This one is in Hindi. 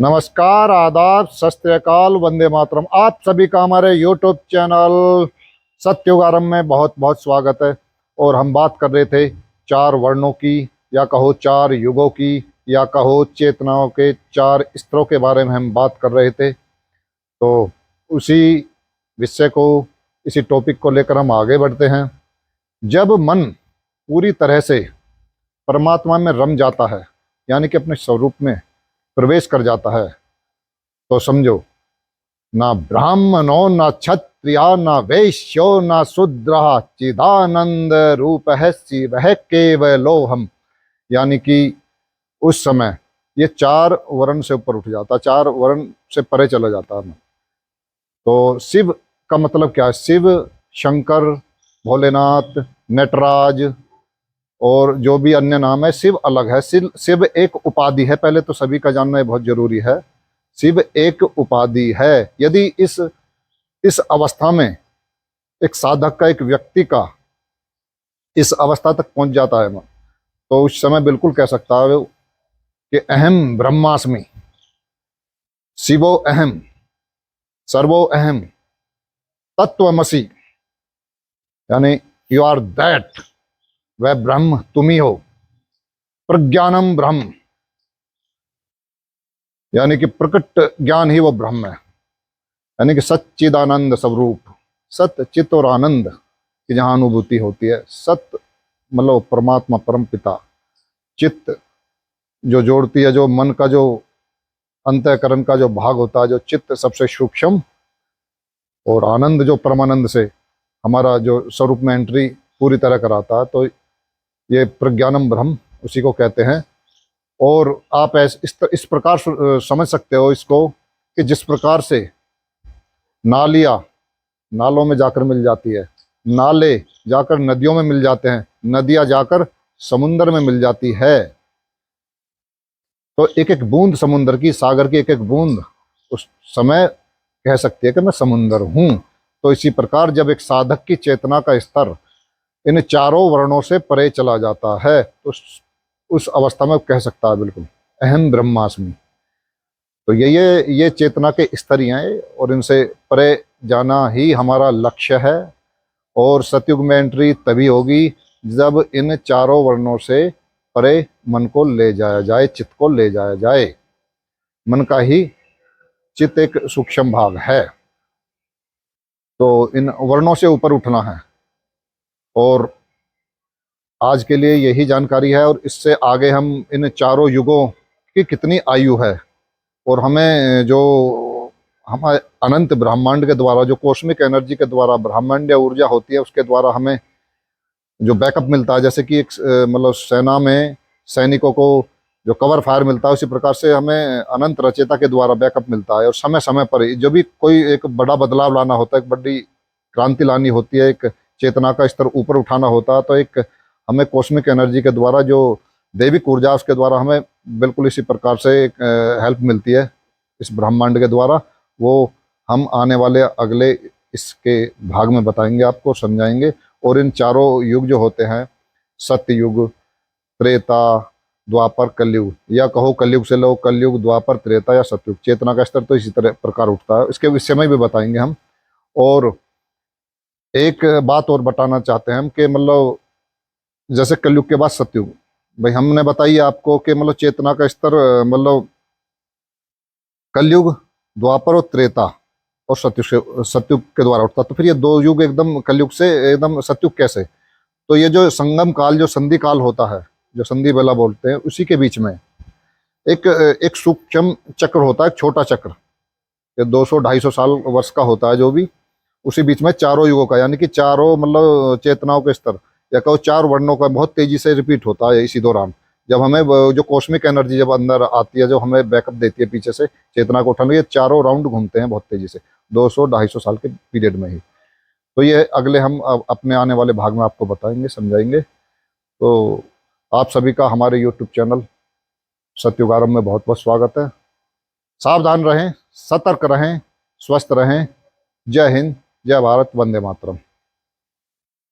नमस्कार, आदाब, सत श्री अकाल, वंदे मातरम। आप सभी का हमारे यूट्यूब चैनल सतयुग आरंभ में बहुत बहुत स्वागत है। और हम बात कर रहे थे चार वर्णों की, या कहो चार युगों की, या कहो चेतनाओं के चार स्तरों के बारे में हम बात कर रहे थे। तो उसी विषय को, इसी टॉपिक को लेकर हम आगे बढ़ते हैं। जब मन पूरी तरह से परमात्मा में रम जाता है, यानी कि अपने स्वरूप में प्रवेश कर जाता है, तो समझो ना ब्राह्मणो ना क्षत्रिया ना वैश्यो ना शूद्र, चिदानंद रूप है शिव केवलोहम। यानी कि उस समय ये चार वर्ण से ऊपर उठ जाता, चार वर्ण से परे चला जाता है। तो शिव का मतलब क्या है? शिव, शंकर, भोलेनाथ, नटराज और जो भी अन्य नाम है, शिव अलग है। शिव एक उपाधि है, पहले तो सभी का जानना बहुत जरूरी है। शिव एक उपाधि है। यदि इस अवस्था में एक साधक का, एक व्यक्ति का इस अवस्था तक पहुंच जाता है, तो उस समय बिल्कुल कह सकता है कि अहम ब्रह्मास्मि, शिवो अहम, सर्वो अहम, तत्वमसि। यानी यू आर दैट, वह ब्रह्म तुम ही हो। प्रज्ञानम ब्रह्म, यानी कि प्रकट ज्ञान ही वो ब्रह्म है। यानी कि सच्चिदानंद स्वरूप, सत्य, चित्त और आनंद की जहाँ अनुभूति होती है। सत्य मतलब परमात्मा, परम पिता। चित्त जो जोड़ती है, जो मन का जो अंतःकरण का जो भाग होता है, जो चित्त सबसे सूक्ष्म, और आनंद जो परमानंद से हमारा जो स्वरूप में एंट्री पूरी तरह कराता है। तो ये प्रज्ञानम ब्रह्म उसी को कहते हैं। और आप इस प्रकार समझ सकते हो इसको कि जिस प्रकार से नालियाँ नालों में जाकर मिल जाती है, नाले जाकर नदियों में मिल जाते हैं, नदियाँ जाकर समुद्र में मिल जाती है। तो एक एक बूंद समुद्र की, सागर की एक एक बूंद उस समय कह सकती है कि मैं समुद्र हूँ। तो इसी प्रकार जब एक साधक की चेतना का स्तर इन चारों वर्णों से परे चला जाता है, तो उस अवस्था में कह सकता है बिल्कुल अहम ब्रह्मास्मि। तो ये चेतना के स्तर ही हैं, और इनसे परे जाना ही हमारा लक्ष्य है। और सतयुग में एंट्री तभी होगी जब इन चारों वर्णों से परे मन को ले जाया जाए, चित्त को ले जाया जाए। मन का ही चित्त एक सूक्ष्म भाग है। तो इन वर्णों से ऊपर उठना है। और आज के लिए यही जानकारी है। और इससे आगे हम इन चारों युगों की कितनी आयु है, और हमें जो हमारे अनंत ब्रह्मांड के द्वारा, जो कॉस्मिक एनर्जी के द्वारा ब्रह्मांडीय ऊर्जा होती है, उसके द्वारा हमें जो बैकअप मिलता है, जैसे कि एक मतलब सेना में सैनिकों को जो कवर फायर मिलता है, उसी प्रकार से हमें अनंत रचेता के द्वारा बैकअप मिलता है। और समय समय पर जो भी कोई एक बड़ा बदलाव लाना होता है, एक बड़ी क्रांति लानी होती है, एक चेतना का स्तर ऊपर उठाना होता है, तो एक हमें कॉस्मिक एनर्जी के द्वारा, जो दैविक ऊर्जा, उसके द्वारा हमें बिल्कुल इसी प्रकार से एक हेल्प मिलती है इस ब्रह्मांड के द्वारा। वो हम आने वाले अगले इसके भाग में बताएंगे, आपको समझाएंगे। और इन चारों युग जो होते हैं, सत्य युग, त्रेता, द्वापर, कलयुग, या कहो कलयुग से लो कलयुग, द्वापर, त्रेता या सतयुग, चेतना का स्तर तो इसी तरह प्रकार उठता है। इसके विषय में भी बताएंगे हम। और एक बात और बताना चाहते हैं हम कि मतलब जैसे कलयुग के बाद सतयुग, भाई हमने बताई आपको कि मतलब चेतना का स्तर मतलब कलयुग, द्वापर और त्रेता और सतयुग के द्वारा उठता। तो फिर ये दो युग एकदम कलयुग से एकदम सतयुग कैसे? तो ये जो संगम काल, जो संधि काल होता है, जो संधि बेला बोलते हैं, उसी के बीच में एक एक सूक्ष्म चक्र होता है, एक छोटा चक्र। ये 200-250 साल वर्ष का होता है जो भी। उसी बीच में चारों युगों का, यानी कि चारों मतलब चेतनाओं के स्तर, या कहो चार वर्णों का बहुत तेजी से रिपीट होता है इसी दौरान। जब हमें जो कॉस्मिक एनर्जी जब अंदर आती है, जो हमें बैकअप देती है पीछे से चेतना को उठाने, ये चारों राउंड घूमते हैं बहुत तेजी से, 200-250 साल के पीरियड में ही। तो ये अगले हम अपने आने वाले भाग में आपको बताएंगे, समझाएंगे। तो आप सभी का हमारे यूट्यूब चैनल सतयुग आरंभ में बहुत बहुत स्वागत है। सावधान रहें, सतर्क रहें, स्वस्थ रहें। जय हिंद, जय भारत, वंदे मातरम।